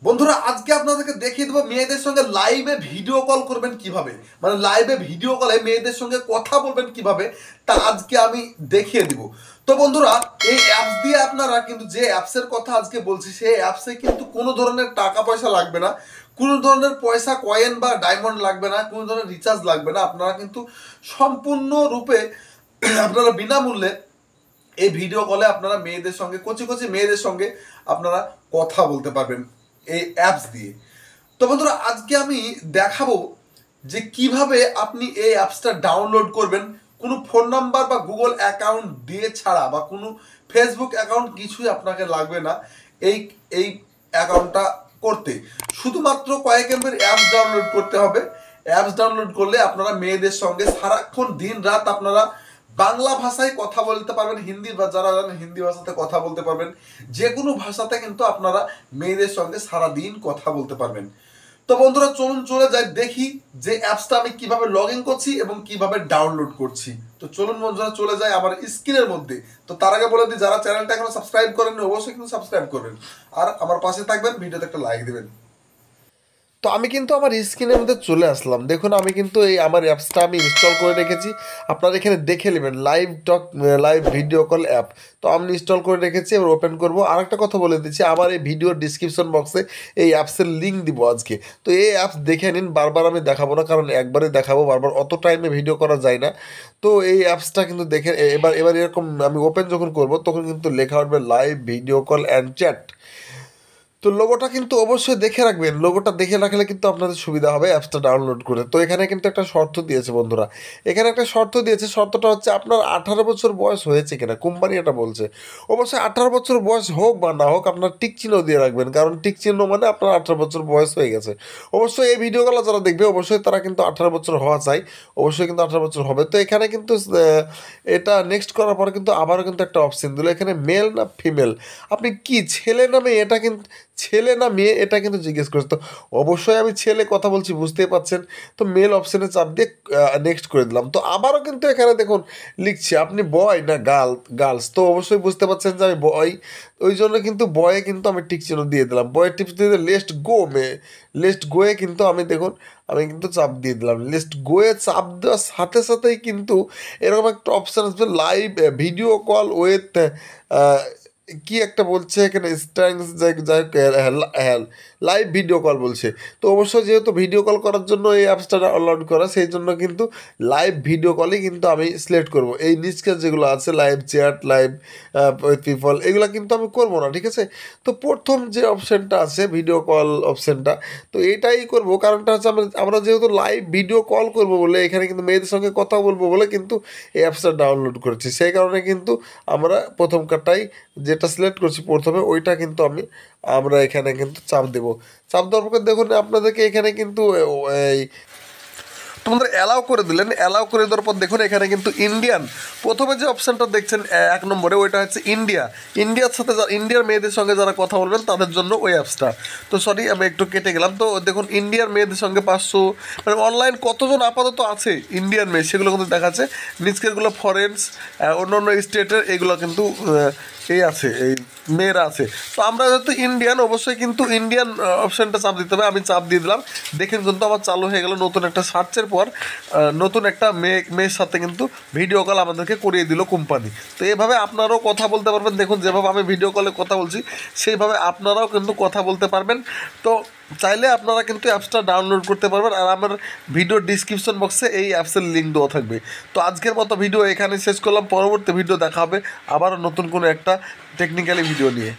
বন্ধুরা আজকে আপনাদেরকে দেখিয়ে দেবো মেয়েদের সঙ্গে লাইভে ভিডিও কল করবেন কিভাবে, মানে লাইভে ভিডিও কলে মেয়েদের সঙ্গে কথা বলবেন কিভাবে, তা আজকে আমি দেখিয়ে দিব। তো বন্ধুরা এই অ্যাপস দিয়ে আপনারা কিন্তু যে অ্যাপসের কথা আজকে বলছি সেই অ্যাপসে কিন্তু কোনো ধরনের টাকা পয়সা লাগবে না, কোনো ধরনের পয়সা কয়েন বা ডায়মন্ড লাগবে না, কোনো ধরনের রিচার্জ লাগবে না। আপনারা কিন্তু সম্পূর্ণরূপে আপনারা বিনামূল্যে এই ভিডিও কলে আপনারা মেয়েদের সঙ্গে কচি কচি মেয়েদের সঙ্গে আপনারা কথা বলতে পারবেন এই অ্যাপস দিয়ে। তো বন্ধুরা আজকে আমি দেখাবো যে কিভাবে আপনি এই অ্যাপসটা ডাউনলোড করবেন কোনো ফোন নাম্বার বা গুগল অ্যাকাউন্ট দিয়ে ছাড়া, বা কোনো ফেসবুক অ্যাকাউন্ট কিছুই আপনাকে লাগবে না এই এই অ্যাকাউন্টটা করতে। শুধুমাত্র কয়েক এমবির অ্যাপস ডাউনলোড করতে হবে। অ্যাপস ডাউনলোড করলে আপনারা মেয়েদের সঙ্গে সারাক্ষণ দিন রাত আপনারা বাংলা ভাষায় কথা বলতে পারবেন, হিন্দি বা যারা জানেন হিন্দি ভাষাতে কথা বলতে পারবেন, যে কোনো ভাষাতে কিন্তু আপনারা মেয়েদের সঙ্গে সারাদিন কথা বলতে পারবেন। তো বন্ধুরা চলুন চলে যাই দেখি যে অ্যাপসটা আমি কিভাবে লগ ইন করছি এবং কিভাবে ডাউনলোড করছি। তো চলুন বন্ধুরা চলে যাই আমার স্ক্রিনের মধ্যে। তো তার আগে বলে দিই, যারা চ্যানেলটা এখনো সাবস্ক্রাইব করেননি অবশ্যই কিন্তু সাবস্ক্রাইব করবেন, আর আমার পাশে থাকবেন, ভিডিওতে একটা লাইক দেবেন। তো আমি কিন্তু আমার স্ক্রিনের মধ্যে চলে আসলাম। দেখুন আমি কিন্তু এই আমার অ্যাপসটা আমি ইনস্টল করে রেখেছি। আপনারা এখানে দেখে নেবেন লাইভ ভিডিও কল অ্যাপ। তো আমি ইনস্টল করে রেখেছি, এবার ওপেন করবো। আরেকটা কথা বলে দিচ্ছি, আমার এই ভিডিওর ডিসক্রিপশন বক্সে এই অ্যাপসের লিঙ্ক দিব আজকে। তো এই অ্যাপস দেখে নিন, বারবার আমি দেখাবো না, কারণ একবারে দেখাবো, বারবার অত টাইমে ভিডিও করা যায় না। তো এই অ্যাপসটা কিন্তু দেখে এবার এবার এরকম আমি ওপেন যখন করব তখন কিন্তু লেখা উঠবে live video call and chat. তো লোগোটা কিন্তু অবশ্যই দেখে রাখবেন, লোগোটা দেখে রাখলে কিন্তু আপনাদের সুবিধা হবে অ্যাপসটা ডাউনলোড করে। তো এখানে কিন্তু একটা শর্ত দিয়েছে বন্ধুরা, এখানে একটা শর্ত দিয়েছে। শর্তটা হচ্ছে আপনার 18 বছর বয়স হয়েছে কিনা, কোম্পানি এটা বলছে। অবশ্যই 18 বছর বয়স হোক বা না হোক আপনার টিক চিহ্ন দিয়ে রাখবেন, কারণ টিক চিহ্ন মানে আপনার 18 বছর বয়স হয়ে গেছে। অবশ্যই এই ভিডিওগুলো যারা দেখবে অবশ্যই তারা কিন্তু 18 বছর হওয়া চাই, অবশ্যই কিন্তু 18 বছর হবে। তো এখানে কিন্তু এটা নেক্সট করার পর কিন্তু আবারও কিন্তু একটা অপশন দিল, এখানে মেল না ফিমেল, আপনি কি ছেলে না মেয়ে, এটা কিন্তু ছেলে না মেয়ে এটা কিন্তু জিজ্ঞেস করছে। তো অবশ্যই আমি ছেলে কথা বলছি, বুঝতেই পারছেন। তো মেল অপশানে চাপ দিয়ে নেক্সট করে দিলাম। তো আবারও কিন্তু এখানে দেখুন লিখছে আপনি বয় না গার্লস। তো অবশ্যই বুঝতে পারছেন যে আমি বয়, ওই জন্য কিন্তু বয়ে কিন্তু আমি টিক চিহ্ন দিয়ে দিলাম। বয়ের টিপস দিয়ে লেস্ট গোয়ে কিন্তু আমি দেখুন আমি কিন্তু চাপ দিয়ে দিলাম। লিস্ট গোয়ে চাপ দেওয়ার সাথে সাথেই কিন্তু এরকম একটা অপশান আসবে, লাইভ ভিডিও কল উইথ কি একটা বলছে এখানে স্ট্যাংস, লাইভ ভিডিও কল বলছে। তো অবশ্যই যেহেতু ভিডিও কল করার জন্য এই অ্যাপসটা ডাউনলোড করা, সেই জন্য কিন্তু লাইভ ভিডিও কলই কিন্তু আমি সিলেক্ট করব। এই নিচকে যেগুলো আছে লাইভ চ্যাট, লাইভ পিপল, এগুলো কিন্তু আমি করব না, ঠিক আছে। তো প্রথম যে অপশানটা আছে ভিডিও কল অপশানটা, তো এটাই করব। কারণটা হচ্ছে আমরা যেহেতু লাইভ ভিডিও কল করব বলে, এখানে কিন্তু মেয়েদের সঙ্গে কথা বলবো বলে কিন্তু এই অ্যাপসটা ডাউনলোড করেছি, সেই কারণে কিন্তু আমরা প্রথমকারটাই যেটা সিলেক্ট করছি প্রথমে ওইটা কিন্তু আমরা এখানে কিন্তু চাপ দেব। চাপ দেওয়ার পর দেখুন আপনাদেরকে এখানে কিন্তু এই তোমাদের অ্যালাউ করে দিলেন। অ্যালাউ করে দেওয়ার পর দেখুন এখানে কিন্তু ইন্ডিয়ান, প্রথমে যে অপশানটা দেখছেন 1 নম্বরে, ওইটা হচ্ছে ইন্ডিয়ার সাথে ইন্ডিয়ার মেয়েদের সঙ্গে যারা কথা বলবেন তাদের জন্য ওই অ্যাপসটা। তো সরি আমি একটু কেটে গেলাম। তো দেখুন ইন্ডিয়ার মেয়েদের সঙ্গে 500, মানে অনলাইন কতজন আপাতত আছে ইন্ডিয়ান মেয়ে সেগুলো কিন্তু দেখাচ্ছে। নিচকেরগুলো ফরেন্স, অন্য অন্য স্টেটের, এগুলো কিন্তু এই আছে, এই মেয়েরা আছে। তো আমরা যেহেতু ইন্ডিয়ান, অবশ্যই কিন্তু ইন্ডিয়ান অপশানটা চাপ দিতে হবে। আমি চাপ দিয়ে দিলাম, দেখেন কিন্তু আমার চালু হয়ে গেল। নতুন একটা সার্চের পর নতুন একটা মেয়ের সাথে কিন্তু ভিডিও কল আমাদেরকে করিয়ে দিল কোম্পানি। তো এভাবে আপনারাও কথা বলতে পারবেন। দেখুন যেভাবে আমি ভিডিও কলে কথা বলছি সেইভাবে আপনারাও কিন্তু কথা বলতে পারবেন। তো চাইলে আপনারা কিন্তু অ্যাপসটা ডাউনলোড করতে পারবেন, আর আমার ভিডিওর ডিসক্রিপশন বক্সে এই অ্যাপসের লিঙ্ক দেওয়া থাকবে। তো আজকের মতো ভিডিও এখানে শেষ করলাম, পরবর্তী ভিডিও দেখা হবে আবারও নতুন কোনো একটা টেকনিক্যালি ভিডিও নিয়ে।